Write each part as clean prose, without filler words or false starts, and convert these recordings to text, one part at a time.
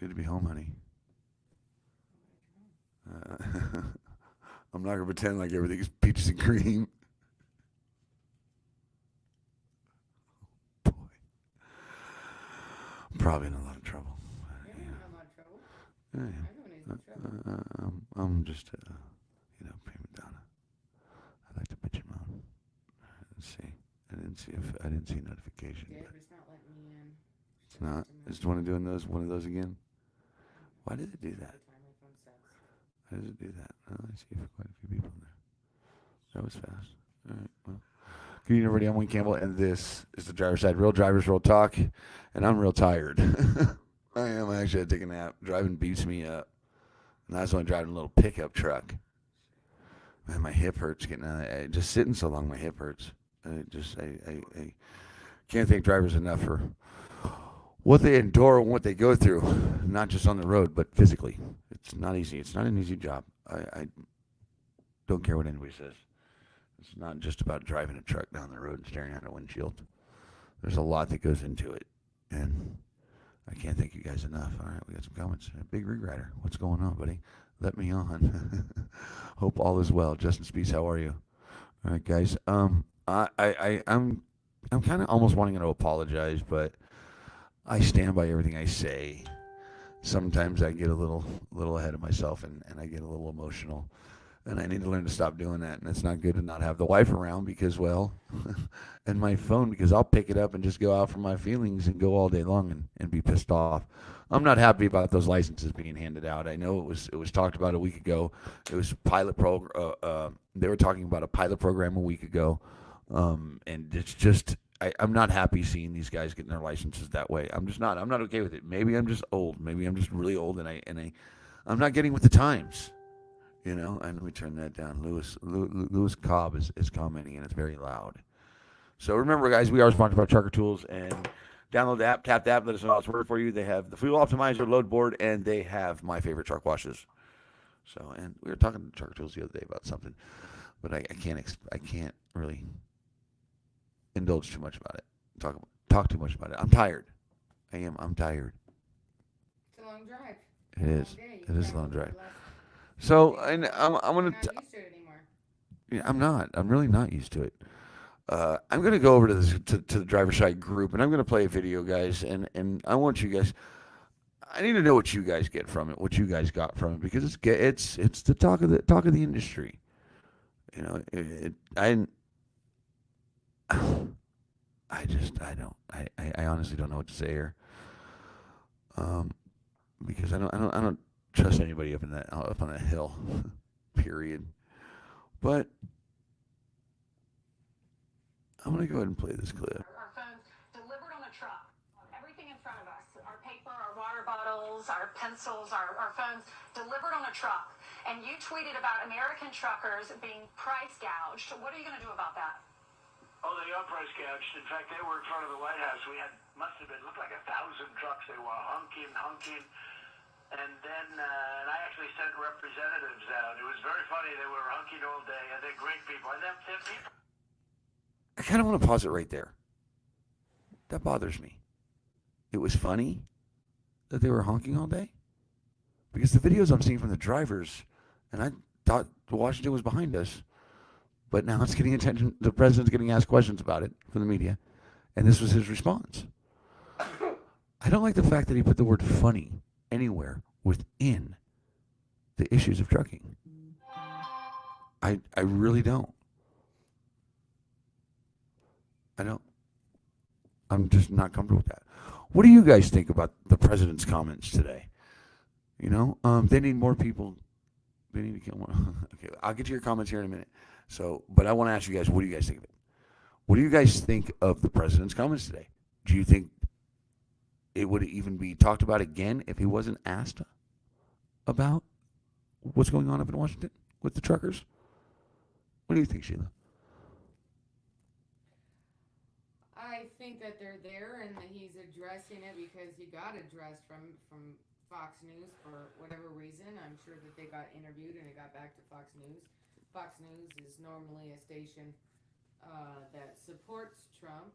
good to be home, honey. I'm not gonna pretend like everything's peaches and cream. Boy, I'm probably in a lot of trouble. You're not in a lot of trouble. Yeah, Everyone is in trouble. I'm just, prima donna. I like to bitch and moan. Let's see. I didn't see a notification. Okay, But but it's not letting me in. it's Show not. it to me. It's one of doing those. One of those again. Why did it do that? Every time my phone sucks. Why does it do that? Oh, I see quite a few people in there. That was fast. All right. Well, good evening, everybody. I'm Wayne Campbell, and this is the Driver's Side Real Drivers Real Talk, and I'm real tired. I am actually. I take a nap. Driving beats me up, and I was only driving a little pickup truck. Man, my hip hurts getting out. Just sitting so long, my hip hurts. I can't thank drivers enough for what they endure and what they go through, not just on the road, but physically. It's not easy. It's not an easy job. I don't care what anybody says. It's not just about driving a truck down the road and staring at a windshield. There's a lot that goes into it, and I can't thank you guys enough. All right, we got some comments. Big Rig Rider, what's going on, buddy? Let me on. Hope all is well. Justin Spees, how are you? All right, guys. I'm kind of almost wanting to apologize, but I stand by everything I say. Sometimes I get a little ahead of myself, and I get a little emotional, and I need to learn to stop doing that. And it's not good to not have the wife around because, well, and my phone, because I'll pick it up and just go out for my feelings and go all day long and be pissed off. I'm not happy about those licenses being handed out. I know it was talked about a week ago. It was pilot pro. They were talking about a pilot program a week ago, and it's just I'm not happy seeing these guys getting their licenses that way. I'm just not. I'm not okay with it. Maybe I'm just old. Maybe I'm just really old, I'm not getting with the times. And let me turn that down. Lewis Cobb is commenting, and it's very loud. So remember, guys, we are sponsored by Trucker Tools, and download the app, tap the app, let us know how it's working for you. They have the fuel optimizer, load board, and they have my favorite truck washes. So, and we were talking to Trucker Tools the other day about something, but I can't really indulge too much about it. Talk too much about it. I'm tired. I am. I'm tired. It's a long drive. It A is. long day. It You is a long traveled for drive. the last So, 6 and months. I'm You're gonna. not used to it anymore. Yeah, I'm not. I'm really not used to it. I'm gonna go over to to the driver's side group, and I'm gonna play a video, guys, and I want you guys. I need to know what you guys get from it, what you guys got from it, because it's the talk of the industry. I just I honestly don't know what to say here, um, because I don't trust anybody up on that hill, period. But I'm gonna go ahead and play this clip. Our phones delivered on a truck. Everything in front of us, our paper, our water bottles, our pencils, our phones delivered on a truck. And you tweeted about American truckers being price gouged. What are you going to do about that? Oh, they are price gouged. In fact, they were in front of the White House. We had, must have been, looked like 1,000 trucks. They were hunking. And then and I actually sent representatives out. It was very funny. They were hunking all day, and they're great people. And then people. I kind of want to pause it right there. That bothers me. It was funny that they were honking all day because the videos I'm seeing from the drivers, and I thought Washington was behind us, but now it's getting attention. The president's getting asked questions about it from the media, and this was his response. I don't like the fact that he put the word funny anywhere within the issues of trucking. I really don't. I don't. I'm just not comfortable with that. What do you guys think about the president's comments today? They need more people. They need to kill more. Okay, I'll get to your comments here in a minute. So, but I want to ask you guys, what do you guys think of it? What do you guys think of the president's comments today? Do you think it would even be talked about again if he wasn't asked about what's going on up in Washington with the truckers? What do you think, Sheila? I think that they're there and that he's addressing it because he got addressed from Fox News for whatever reason. I'm sure that they got interviewed and it got back to Fox News. Fox News is normally a station that supports Trump.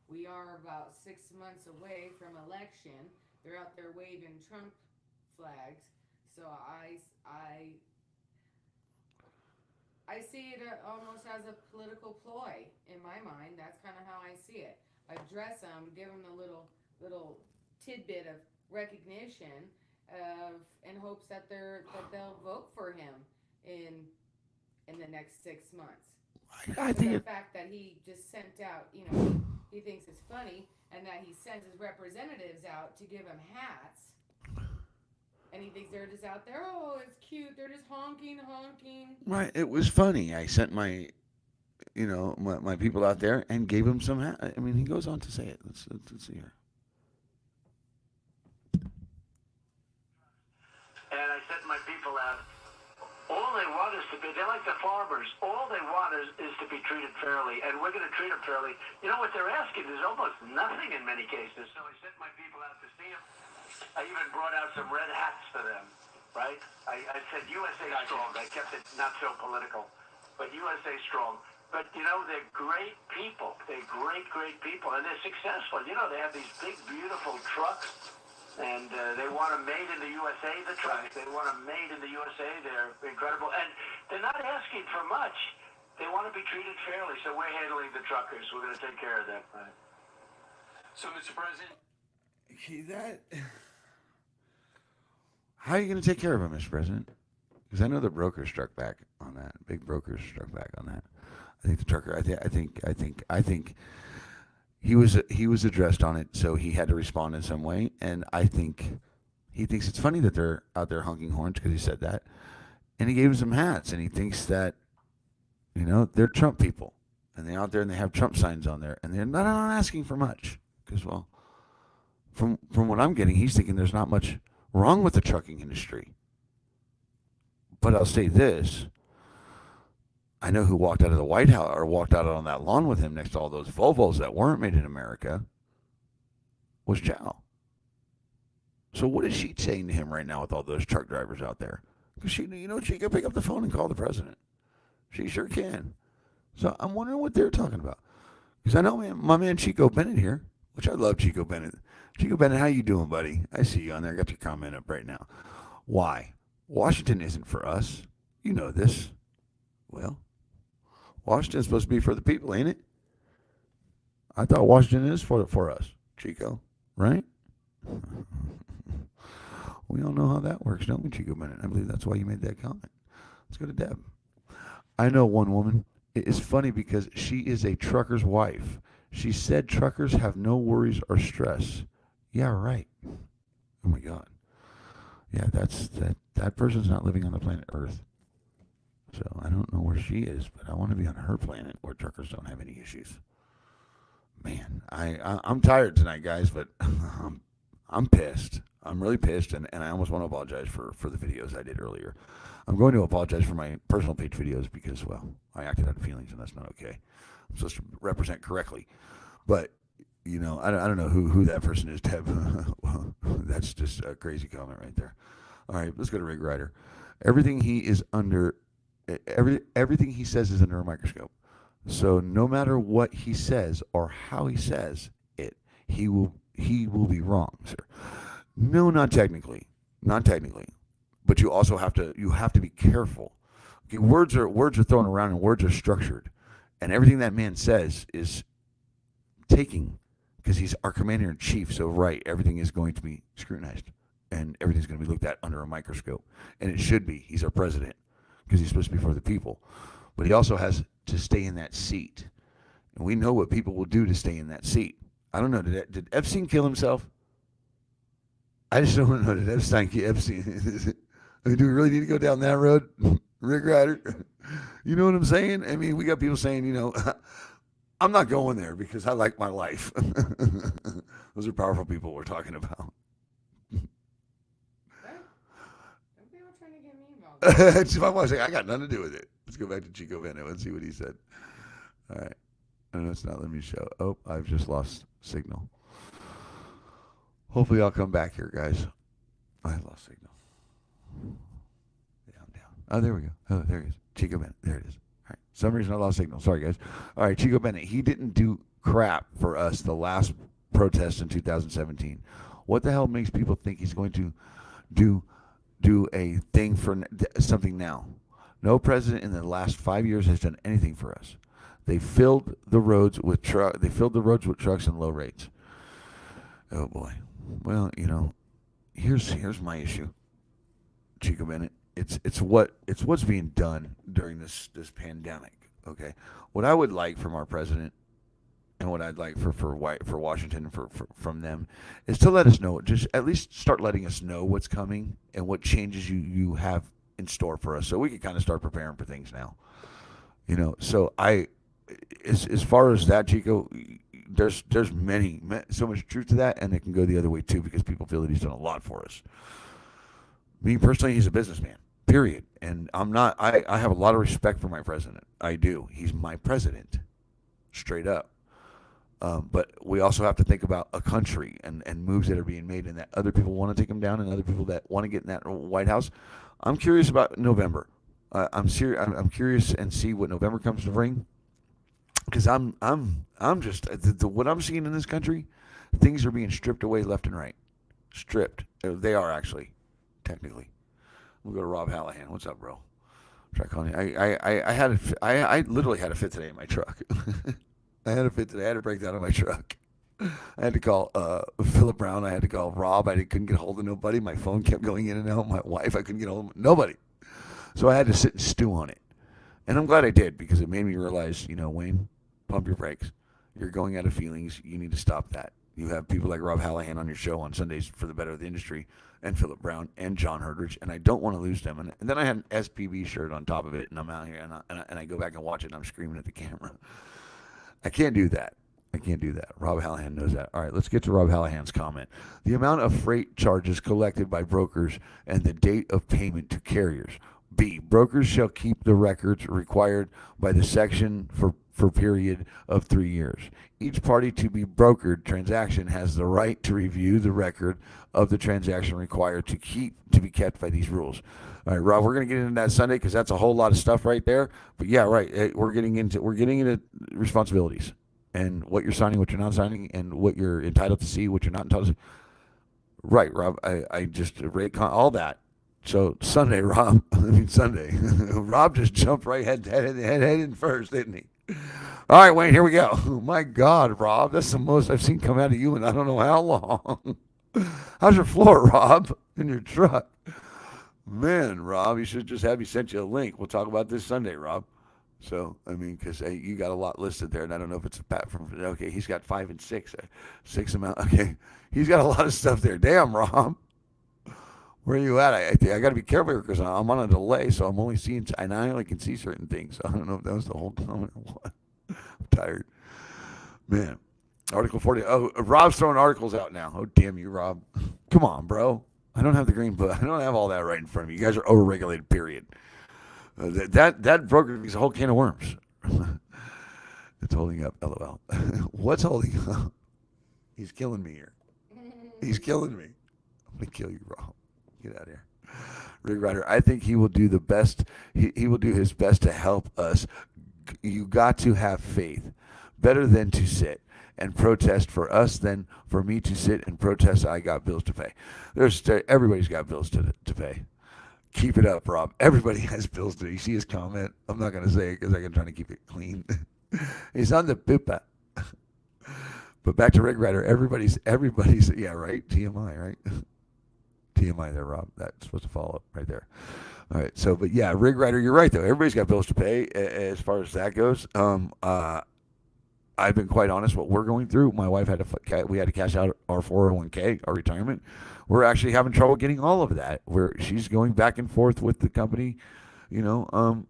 We are about 6 months away from election. They're out there waving Trump flags. So I see it almost as a political ploy in my mind. That's kind of how I see it. Address them, give them a little tidbit of recognition, in hopes that they'll vote for him in the next 6 months. I So think the it, fact that he just sent out, he thinks it's funny, and that he sends his representatives out to give him hats, and he thinks they're just out there, oh, it's cute, they're just honking. right. It was funny. I sent my my people out there and gave him some. I mean, he goes on to say it. Let's see here. And I sent my people out. All they want is they're like the farmers. All they want is to be treated fairly, and we're going to treat them fairly. You know what they're asking is almost nothing in many cases. So I sent my people out to see them. I even brought out some red hats for them, right? I said USA Strong. I kept it not so political, but USA Strong. But, they're great people. They're great people, and they're successful. They have these big, beautiful trucks. And they want them made in the USA, the trucks. They want them made in the USA. They're incredible. And they're not asking for much. They want to be treated fairly. So we're handling the truckers. We're going to take care of them. Right. So, Mr. President, How are you going to take care of him, Mr. President? Because I know the broker struck back on that. Big brokers struck back on that. I think the trucker. I think he was addressed on it, so he had to respond in some way. And I think he thinks it's funny that they're out there honking horns because he said that, and he gave him some hats, and he thinks that they're Trump people, and they're out there and they have Trump signs on there, and they're not asking for much. Because from what I'm getting, he's thinking there's not much wrong with the trucking industry. But I'll say this. I know who walked out of the White House or walked out on that lawn with him next to all those Volvos that weren't made in America was Chow. So what is she saying to him right now with all those truck drivers out there? Because she can pick up the phone and call the president. She sure can. So I'm wondering what they're talking about. Because I know my man Chico Bennett here, which I love Chico Bennett. Chico Bennett, how you doing, buddy? I see you on there. I got your comment up right now. Why? Washington isn't for us. You know this. Well, Washington's supposed to be for the people, ain't it? I thought Washington is for us, Chico, right? We all know how that works, don't we, Chico Bennett? I believe that's why you made that comment. Let's go to Deb. I know one woman. It is funny because she is a trucker's wife. She said truckers have no worries or stress. Yeah, right. Oh my God. Yeah, that person's not living on the planet Earth. So I don't know where she is, but I want to be on her planet where truckers don't have any issues. Man, I'm tired tonight, guys, but I'm pissed. I'm really pissed, and I almost want to apologize for the videos I did earlier. I'm going to apologize for my personal page videos because, well, I acted out of feelings, and that's not okay. I'm supposed to represent correctly. But, I don't know who that person is, Deb. That's just a crazy comment right there. All right, let's go to Rig Rider. Everything he says is under a microscope. So no matter what he says or how he says it, he will be wrong, sir. No, not technically. But you also have to be careful. Okay, words are thrown around and words are structured. And everything that man says is taking, because he's our commander in chief, so right, everything is going to be scrutinized. And everything's going to be looked at under a microscope. And it should be. He's our president because he's supposed to be for the people. But he also has to stay in that seat. And we know what people will do to stay in that seat. I don't know. Did Epstein kill himself? I just don't know. Did Epstein? I mean, do we really need to go down that road, Rick Ryder? You know what I'm saying? I mean, we got people saying, I'm not going there because I like my life. Those are powerful people we're talking about. People trying to get me involved. It's my wife saying, I got nothing to do with it. Let's go back to Chico Bennett and see what he said. All right. No, it's not letting me show. Oh, I've just lost signal. Hopefully I'll come back here, guys. I lost signal. Yeah, I'm down. Oh, there we go. Oh, there it is. Chico Bennett. There it is. All right. Some reason I lost signal. Sorry, guys. All right, Chico Bennett. He didn't do crap for us the last protest in 2017. What the hell makes people think he's going to do a thing for something now. No president in the last 5 years has done anything for us. They filled the roads with trucks and low rates. Oh boy. Well, here's my issue, Chico Bennett. It's what's being done during this pandemic. Okay, what I would like from our president, and what I'd like for Washington and from them, is to let us know. Just at least start letting us know what's coming and what changes you have in store for us, so we can kind of start preparing for things now. So as far as that, Chico, there's so much truth to that, and it can go the other way too because people feel that he's done a lot for us. Me personally, he's a businessman. Period. And I'm not. I have a lot of respect for my president. I do. He's my president, straight up. But we also have to think about a country and moves that are being made, and that other people want to take them down, and other people that want to get in that White House. I'm curious about November. I'm curious and see what November comes to bring, because I'm just what I'm seeing in this country. Things are being stripped away left and right. Stripped. They are actually, technically. We'll go to Rob Hallahan. What's up, bro? Try calling you. I literally had a fit today in my truck. I had a fit today. I had to break down in my truck. I had to call Philip Brown. I had to call Rob. Couldn't get a hold of nobody. My phone kept going in and out. My wife, I couldn't get a hold of nobody. So I had to sit and stew on it. And I'm glad I did, because it made me realize, Wayne, pump your brakes. You're going out of feelings. You need to stop that. You have people like Rob Hallahan on your show on Sundays for the better of the industry, and Philip Brown and John Herdrich, and I don't want to lose them. And then I had an SPB shirt on top of it, and I'm out here, and I go back and watch it, and I'm screaming at the camera. I can't do that. Rob Hallahan knows that. All right, let's get to Rob Hallahan's comment. The amount of freight charges collected by brokers and the date of payment to carriers. B, brokers shall keep the records required by the section for period of 3 years. Each party to be brokered transaction has the right to review the record of the transaction required to be kept by these rules. All right, Rob, we're going to get into that Sunday because that's a whole lot of stuff right there. But yeah, right, we're getting into responsibilities and what you're signing, what you're not signing, and what you're entitled to see, what you're not entitled to. Right, Rob, I just rate all that. So Sunday, Rob, Sunday, Rob just jumped right head in first, didn't he? All right, Wayne, here we go. My God, Rob, that's the most I've seen come out of you in I don't know how long. How's your floor, Rob, in your truck? Man, Rob, you should just have me sent you a link. We'll talk about this Sunday, Rob. So, because you got a lot listed there, and I don't know if it's a pat from, okay, he's got 5 and 6. 6 amount, okay. He's got a lot of stuff there. Damn, Rob. Where are you at? I got to be careful here because I'm on a delay, so I'm only seeing, and I only can see certain things. So I don't know if that was the whole comment or what. I'm tired. Man. Article 40. Oh, Rob's throwing articles out now. Oh, damn you, Rob. Come on, bro. I don't have the green book. I don't have all that right in front of me. You guys are overregulated, period. That broker is a whole can of worms. It's holding up, LOL. What's holding up? He's killing me here. He's killing me. I'm going to kill you, Rob. Get out of here. Rig Rider, I think he will do the best. He will do his best to help us. You got to have faith. Better than to sit and protest for us than for me to sit and protest. I got bills to pay. Everybody's got bills to pay. Keep it up, Rob. Everybody has bills to pay. You see his comment? I'm not going to say it because I'm trying to keep it clean. He's on the pipa. But back to Rig Rider. Everybody's, yeah, right? TMI, right? TMI there, Rob. That's supposed to follow up right there. All right. So, but yeah, Rig Rider, you're right, though. Everybody's got bills to pay as far as that goes. I've been quite honest what we're going through. My wife we had to cash out our 401k, our retirement. We're actually having trouble getting all of that. She's going back and forth with the company, Right,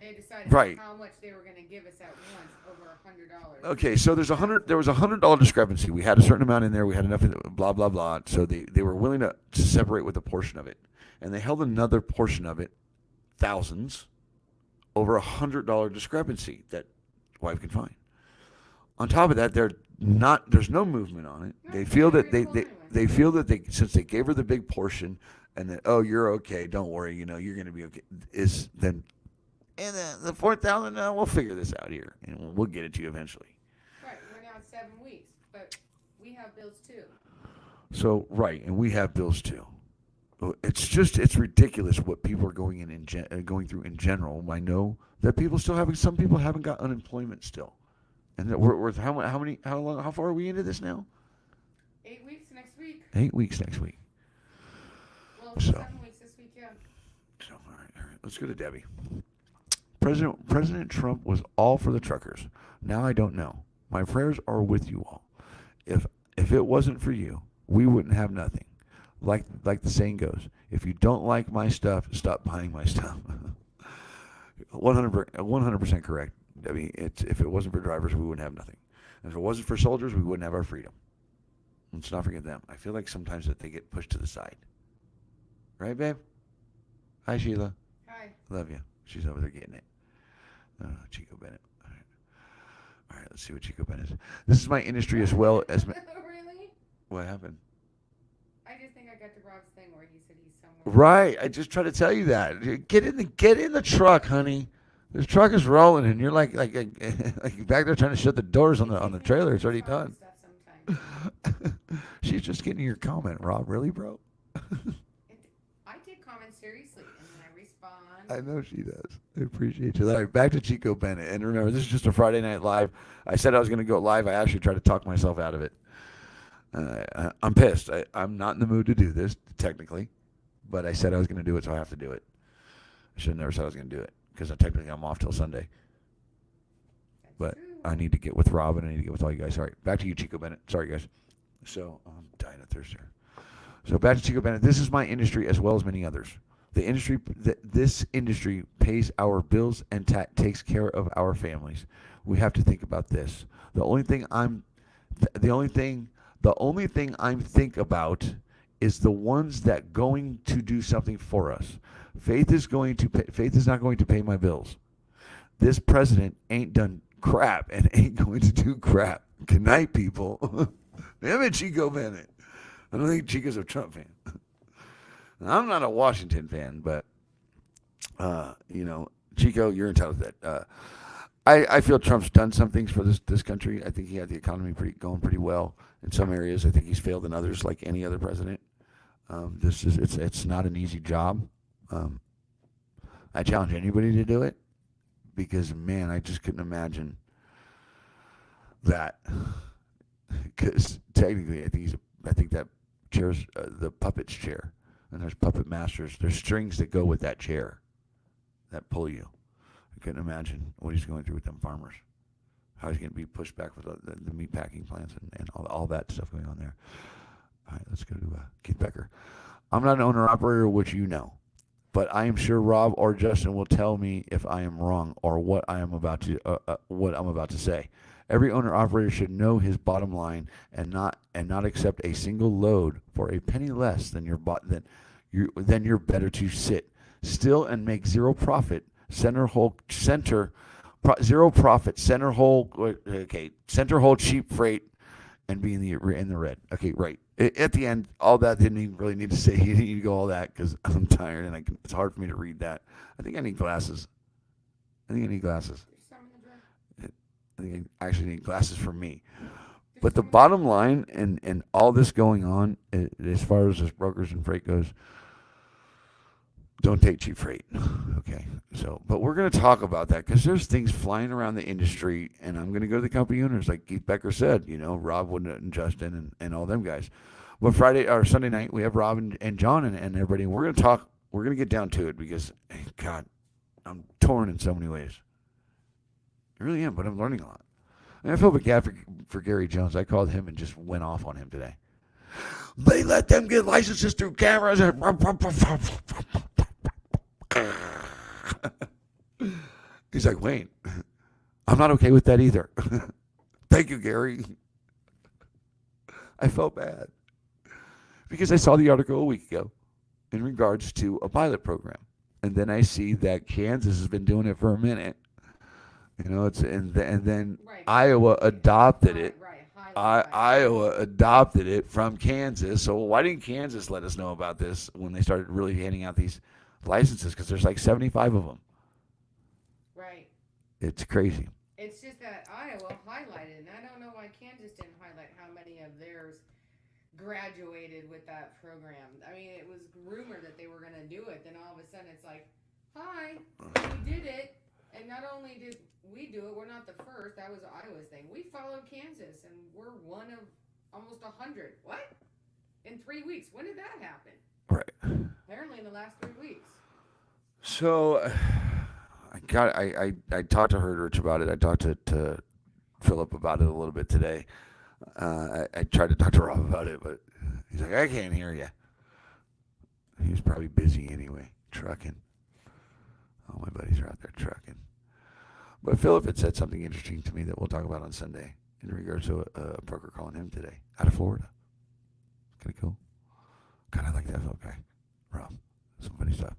they decided right. how much they were going to give us at once, over $100. Okay, so there was $100 discrepancy. We had a certain amount in there. We had enough, blah, blah, blah. So they were willing to separate with a portion of it. And they held another portion of it, thousands, over $100 discrepancy that wife can find. On top of that, there's no movement on it. No, They feel that they feel that since they gave her the big portion and that, oh, you're okay, don't worry, you're going to be okay, and the 4,000, we'll figure this out here and we'll get it to you eventually. Right, we're now at 7 weeks, but We have bills too. So right, and we have bills too. It's ridiculous what people are going through in general. I know that some people haven't got unemployment still, and that we're how far are we into this now? 8 weeks next week. 8 weeks next week. Well, So. 7 weeks this week, yeah. So all right, let's go to Debbie. President Trump was all for the truckers. Now I don't know. My prayers are with you all. If it wasn't for you, we wouldn't have nothing. Like the saying goes, if you don't like my stuff, stop buying my stuff. 100% correct, Debbie. If it wasn't for drivers, we wouldn't have nothing. And if it wasn't for soldiers, we wouldn't have our freedom. Let's not forget them. I feel like sometimes that they get pushed to the side. Right, babe? Hi, Sheila. Hi. Love you. She's over there getting it. Chico Bennett. All right, let's see what Chico Bennett is. This is my industry as well as my... Really? What happened? I just think I got to Rob's thing where he said he's somewhere. Right. I just try to tell you that. Get in the truck, honey. This truck is rolling, and you're like back there trying to shut the doors on the trailer. It's already done. She's just getting your comment, Rob. Really, bro? I take comments seriously, and then I respond. I know she does. I appreciate you. All right, back to Chico Bennett. And remember, this is just a Friday Night Live. I said I was going to go live. I actually tried to talk myself out of it. I'm pissed. I'm not in the mood to do this, technically. But I said I was going to do it, so I have to do it. I should have never said I was going to do it, because technically I'm off till Sunday. But I need to get with Rob, and I need to get with all you guys. All right, back to you, Chico Bennett. Sorry, guys. So I'm dying of thirst here. So back to Chico Bennett. This is my industry as well as many others. This industry pays our bills and takes care of our families. We have to think about this. The only thing I'm think about is the ones that going to do something for us. Faith is not going to pay my bills. This president ain't done crap and ain't going to do crap. Good night, people. Damn it, Chico Bennett. I don't think Chico's a Trump fan. I'm not a Washington fan, but Chico, you're entitled to that. I feel Trump's done some things for this country. I think he had the economy going pretty well in some areas. I think he's failed in others, like any other president. It's not an easy job. I challenge anybody to do it, because man, I just couldn't imagine that. Because technically, I think that chair's the puppet's chair. And there's puppet masters. There's strings that go with that chair that pull you. I couldn't imagine what he's going through with them farmers. How he's going to be pushed back with the meat packing plants and all that stuff going on there. All right, let's go to Keith Becker. I'm not an owner-operator, which you know. But I am sure Rob or Justin will tell me if I am wrong or what I'm about to say. Every owner-operator should know his bottom line and not accept a single load for a penny less than you're better to sit still and make zero profit. Center hole cheap freight and be in the red. Okay, right. At the end, all that didn't even really need to say. You need to go all that because I'm tired and it's hard for me to read that. I think I need glasses. I think I actually need glasses for me. But the bottom line and all this going on, as far as this brokers and freight goes, don't take cheap freight. Okay. So, but we're going to talk about that because there's things flying around the industry, and I'm going to go to the company owners, like Keith Becker said, Rob and Justin and all them guys. But Friday or Sunday night, we have Rob and John and everybody. And we're going to talk. We're going to get down to it because, God, I'm torn in so many ways. I really am, but I'm learning a lot. And I feel bad for Gary Jones. I called him and just went off on him today. They let them get licenses through cameras. He's like, Wayne, I'm not okay with that either. Thank you, Gary. I felt bad because I saw the article a week ago in regards to a pilot program. And then I see that Kansas has been doing it for a minute. And then Right. Iowa adopted it. Right. Iowa adopted it from Kansas. So why didn't Kansas let us know about this when they started really handing out these licenses? Because there's like 75 of them. Right. It's crazy. It's just that Iowa highlighted, and I don't know why Kansas didn't highlight how many of of theirs graduated with that program. I mean, it was rumored that they were going to do it. Then all of a sudden it's like, hi, we did it. And not only did we do it, we're not the first. That was Iowa's thing. We followed Kansas, and we're one of almost 100. What? In 3 weeks. When did that happen? Right. Apparently in the last 3 weeks. So I talked to Herdrich about it. I talked to Philip about it a little bit today. I tried to talk to Rob about it, but he's like, I can't hear you. He was probably busy anyway, trucking. All my buddies are out there trucking. But Philip had said something interesting to me that we'll talk about on Sunday in regards to a broker calling him today out of Florida. Kind of cool. Kind of like that Philip guy. Rob, some funny stuff.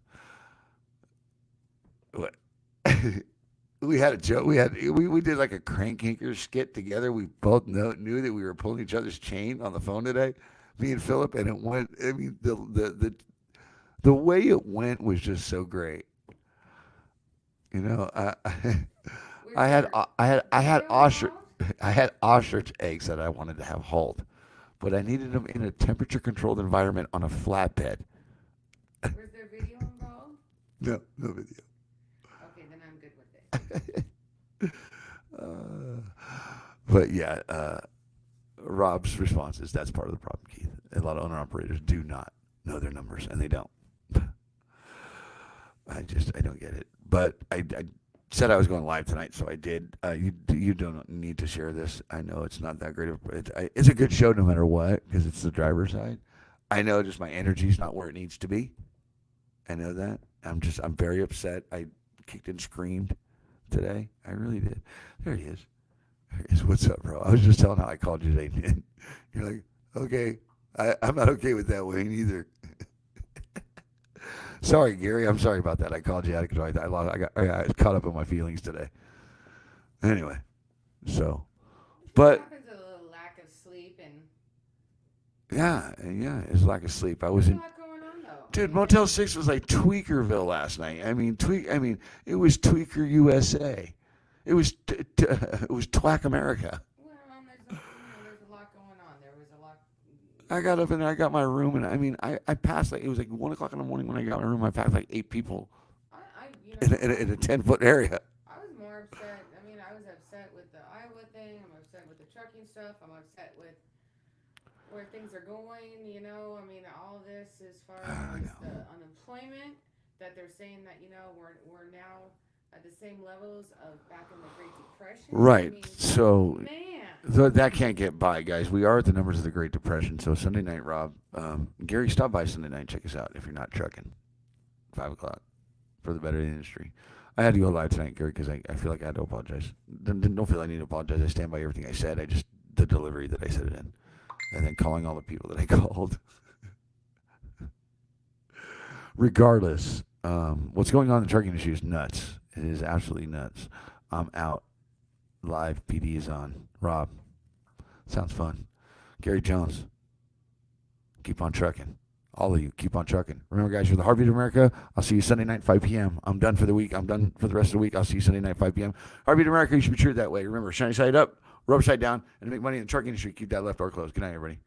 What? We had a joke. We did like a crank anchor skit together. We both knew that we were pulling each other's chain on the phone today, me and Philip, and it went. I mean, the way it went was just so great. You know, I had ostrich eggs that I wanted to have hauled, but I needed them in a temperature controlled environment on a flatbed. Was there video involved? No video. Okay, then I'm good with it. But yeah, Rob's response is that's part of the problem, Keith. A lot of owner operators do not know their numbers, and they don't. I don't get it. But I said I was going live tonight, so I did. You don't need to share this. I know it's not that great. It's a good show no matter what, because it's the driver's side. I know just my energy's not where it needs to be. I know that. I'm very upset. I kicked and screamed today. I really did. There he is. There he is. What's up, bro? I was just telling how I called you today. And you're like, okay. I'm not okay with that, Wayne, either. Sorry, Gary. I'm sorry about that. I called you out of control. I got caught up in my feelings today. Anyway, so, but What happens to a little lack of sleep and yeah, it's lack of sleep. I was there's in, a lot going on though. dude. Motel 6 was like Tweakerville last night. I mean, it was Tweaker USA. It was Twack America. Well, there's a lot going on. There was a lot. I got up in there. I got my room, and I mean, I passed like it was like 1 o'clock in the morning when I got my room. I passed like 8 people in a 10-foot area. I was more upset. I mean, I was upset with the Iowa thing. I'm upset with the trucking stuff. I'm upset with where things are going. You know, I mean, all this as far as the unemployment that they're saying that we're now at the same levels of back in the Great Depression. Right. I mean, So man. that can't get by, guys. We are at the numbers of the Great Depression. So Sunday night, Rob, Gary, stop by Sunday night. Check us out if you're not trucking. 5 o'clock for the better of the industry. I had to go live tonight, Gary, because I feel like I had to apologize. Don't feel I need to apologize. I stand by everything I said. The delivery that I said it in. And then calling all the people that I called. Regardless, what's going on in the trucking industry is nuts. It is absolutely nuts. I'm out. Live. PD is on. Rob. Sounds fun. Gary Jones. Keep on trucking. All of you, keep on trucking. Remember, guys, you're the Heartbeat of America. I'll see you Sunday night, 5 p.m. I'm done for the week. I'm done for the rest of the week. I'll see you Sunday night, 5 p.m. Heartbeat of America, you should be treated that way. Remember, shiny side up, rubber side down, and to make money in the trucking industry, keep that left door closed. Good night, everybody.